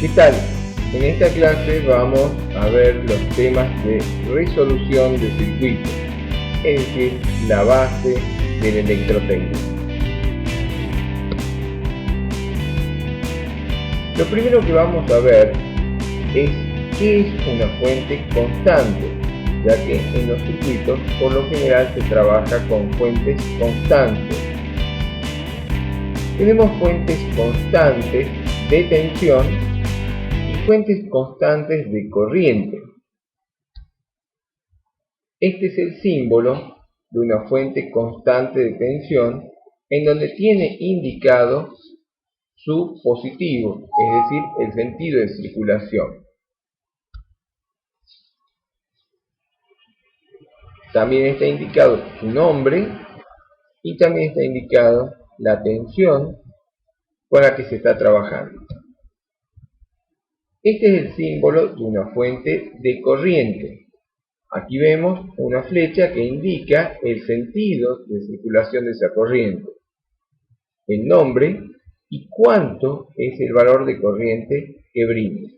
¿Qué tal? En esta clase vamos a ver los temas de resolución de circuitos, es decir, la base de la electrotécnica. Lo primero que vamos a ver es qué es una fuente constante, ya que en los circuitos por lo general se trabaja con fuentes constantes. Tenemos fuentes constantes de tensión y fuentes constantes de corriente. Este es el símbolo de una fuente constante de tensión en donde tiene indicado su positivo, es decir, el sentido de circulación. También está indicado su nombre y también está indicado la tensión con la que se está trabajando. Este es el símbolo de una fuente de corriente. Aquí vemos una flecha que indica el sentido de circulación de esa corriente, el nombre y cuánto es el valor de corriente que brinda.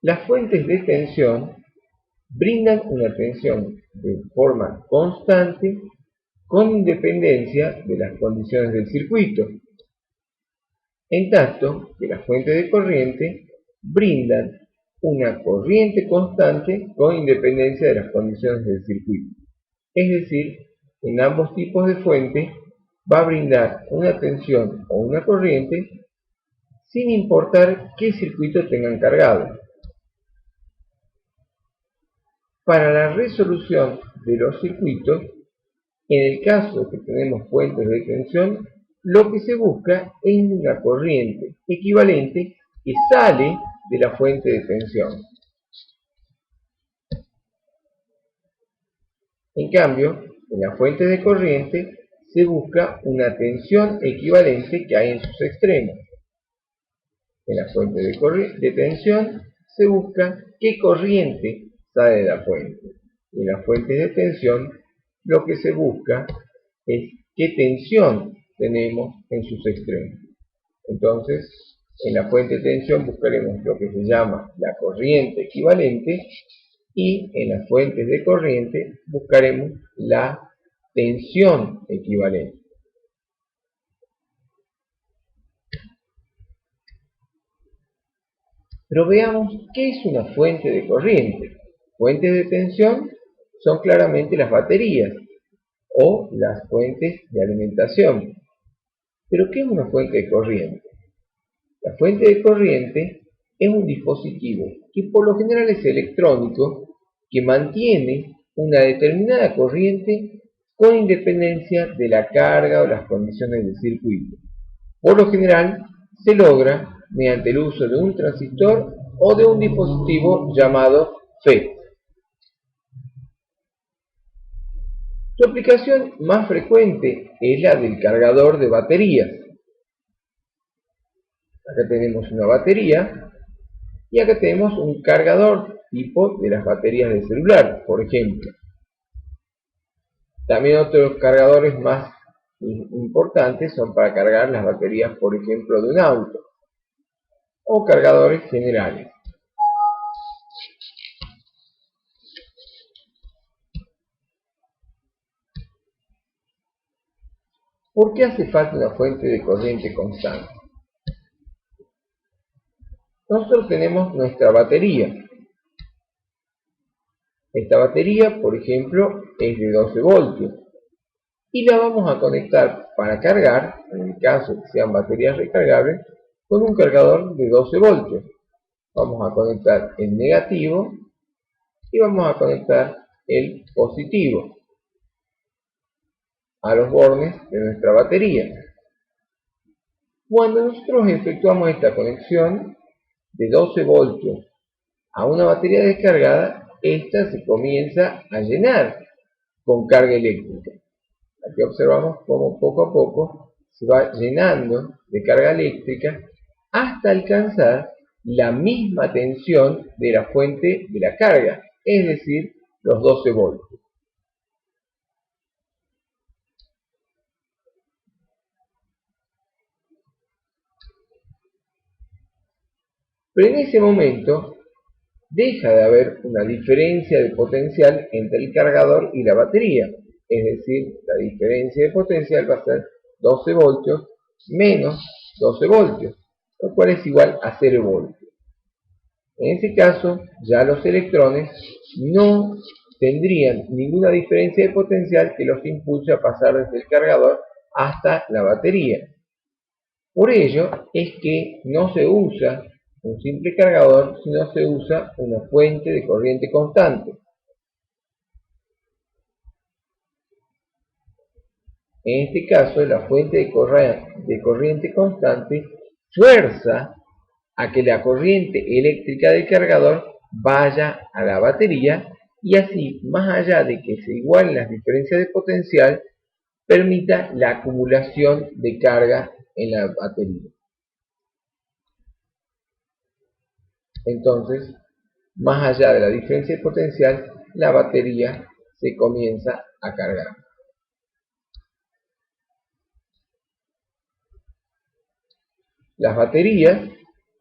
Las fuentes de tensión brindan una tensión de forma constante con independencia de las condiciones del circuito, en tanto que las fuentes de corriente brindan una corriente constante con independencia de las condiciones del circuito. Es decir, en ambos tipos de fuente va a brindar una tensión o una corriente sin importar qué circuito tengan cargado. Para la resolución de los circuitos, en el caso de que tenemos fuentes de tensión, lo que se busca es una corriente equivalente que sale de la fuente de tensión. En cambio, en la fuente de corriente se busca una tensión equivalente que hay en sus extremos. En la fuente de tensión se busca qué corriente sale de la fuente. En la fuente de tensión lo que se busca es qué tensión tenemos en sus extremos. Entonces, en la fuente de tensión buscaremos lo que se llama la corriente equivalente y en las fuentes de corriente buscaremos la tensión equivalente. Pero veamos qué es una fuente de corriente. Fuentes de tensión son claramente las baterías o las fuentes de alimentación. ¿Pero qué es una fuente de corriente? La fuente de corriente es un dispositivo que por lo general es electrónico que mantiene una determinada corriente con independencia de la carga o las condiciones del circuito. Por lo general se logra mediante el uso de un transistor o de un dispositivo llamado FET. Su aplicación más frecuente es la del cargador de baterías. Acá tenemos una batería y acá tenemos un cargador tipo de las baterías de celular, por ejemplo. También otros cargadores más importantes son para cargar las baterías, por ejemplo, de un auto o cargadores generales. ¿Por qué hace falta una fuente de corriente constante? Nosotros tenemos nuestra batería. Esta batería, por ejemplo, es de 12 voltios y la vamos a conectar para cargar, en el caso que sean baterías recargables, con un cargador de 12 voltios. Vamos a conectar el negativo y vamos a conectar el positivo a los bornes de nuestra batería. Cuando nosotros efectuamos esta conexión de 12 voltios a una batería descargada, esta se comienza a llenar con carga eléctrica. Aquí observamos cómo poco a poco se va llenando de carga eléctrica hasta alcanzar la misma tensión de la fuente de la carga, es decir, los 12 voltios. Pero en ese momento deja de haber una diferencia de potencial entre el cargador y la batería. Es decir, la diferencia de potencial va a ser 12 voltios menos 12 voltios, lo cual es igual a 0 voltios. En ese caso, ya los electrones no tendrían ninguna diferencia de potencial que los impulse a pasar desde el cargador hasta la batería. Por ello es que no se usa un simple cargador, sino se usa una fuente de corriente constante. En este caso, la fuente de corriente constante fuerza a que la corriente eléctrica del cargador vaya a la batería y así, más allá de que se igualen las diferencias de potencial, permita la acumulación de carga en la batería. Entonces, más allá de la diferencia de potencial, la batería se comienza a cargar. Las baterías,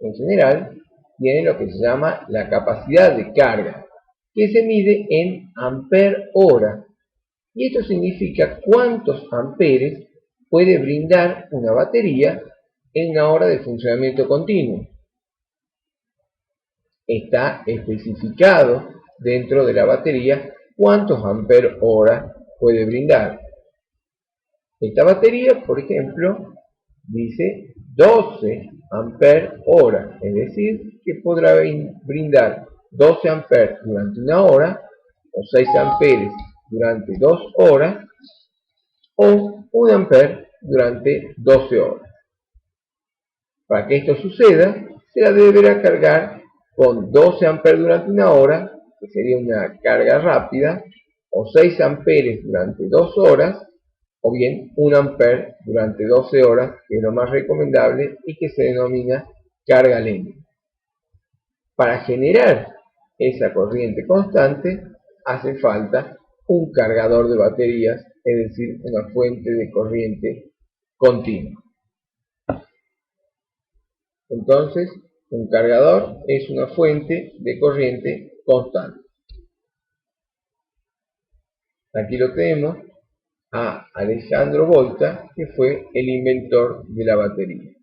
en general, tienen lo que se llama la capacidad de carga, que se mide en ampere-hora. Y esto significa cuántos amperes puede brindar una batería en una hora de funcionamiento continuo. Está especificado dentro de la batería cuántos ampere-hora puede brindar. Esta batería, por ejemplo, dice 12 ampere-hora, es decir, que podrá brindar 12 amperes durante una hora, o 6 amperes durante 2 horas, o 1 ampere durante 12 horas. Para que esto suceda, se la deberá cargar con 12 amperes durante una hora, que sería una carga rápida, o 6 amperes durante 2 horas, o bien 1 ampere durante 12 horas, que es lo más recomendable y que se denomina carga lenta. Para generar esa corriente constante, hace falta un cargador de baterías, es decir, una fuente de corriente continua. Entonces, un cargador es una fuente de corriente constante. Aquí lo tenemos a Alessandro Volta, que fue el inventor de la batería.